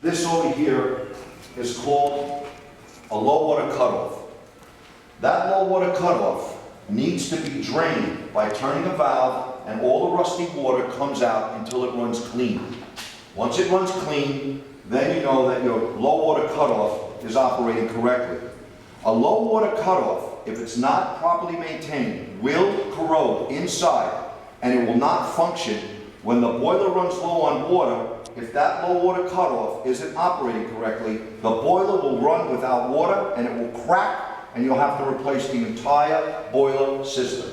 This over here is called a low water cutoff. That low water cutoff needs to be drained by turning a valve, and all the rusty water comes out until it runs clean. Once it runs clean, then you know that your low water cutoff is operating correctly. A low water cutoff, if it's not properly maintained, will corrode inside, and it will not function when the boiler runs low on water. If that low water cutoff isn't operating correctly, the boiler will run without water and it will crack, and you'll have to replace the entire boiler system.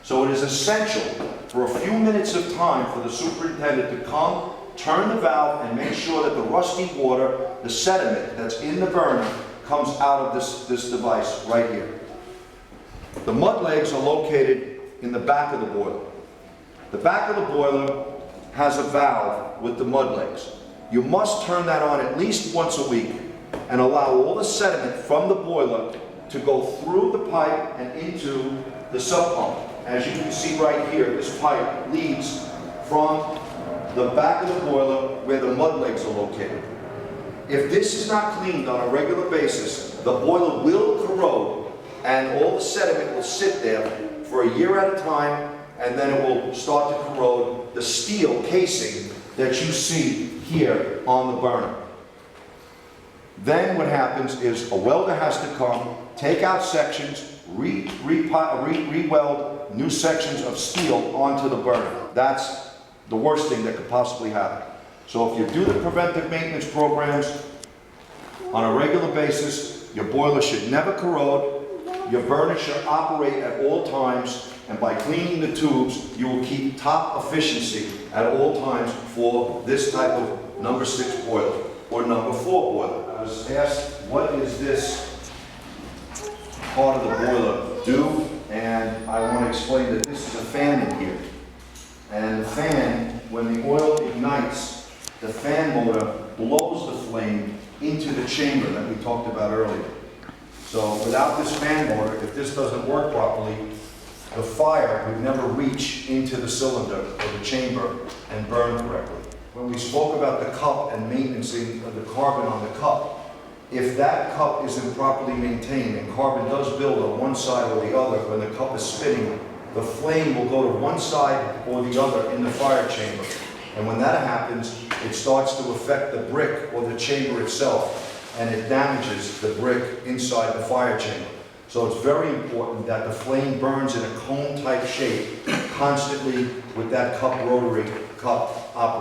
So it is essential for a few minutes of time for the superintendent to come, turn the valve, and make sure that the rusty water, the sediment that's in the burner, comes out of this device right here. The mud legs are located in the back of the boiler. The back of the boiler has a valve with the mud legs. You must turn that on at least once a week and allow all the sediment from the boiler to go through the pipe and into the sub pump. As you can see right here, this pipe leads from the back of the boiler where the mud legs are located. If this is not cleaned on a regular basis, the boiler will corrode and all the sediment will sit there for a year at a time, and then it will start to corrode the steel casing that you see here on the burner. Then what happens is a welder has to come, take out sections, re-weld new sections of steel onto the burner. That's the worst thing that could possibly happen. So if you do the preventive maintenance programs on a regular basis, your boiler should never corrode, your burner should operate at all times, and by cleaning the tubes, you will keep top efficiency at all times for this type of number 6 boiler or number 4 boiler. I was asked, what is this part of the boiler do? And I want to explain that this is a fan in here. And the fan, when the oil ignites, the fan motor blows the flame into the chamber that we talked about earlier. So without this fan motor, if this doesn't work properly, the fire would never reach into the cylinder or the chamber and burn correctly. When we spoke about the cup and maintaining the carbon on the cup, if that cup isn't properly maintained and carbon does build on one side or the other, when the cup is spinning, the flame will go to one side or the other in the fire chamber. And when that happens, it starts to affect the brick or the chamber itself, and it damages the brick inside the fire chamber. So it's very important that the flame burns in a cone-type shape constantly with that cup rotary cup operating.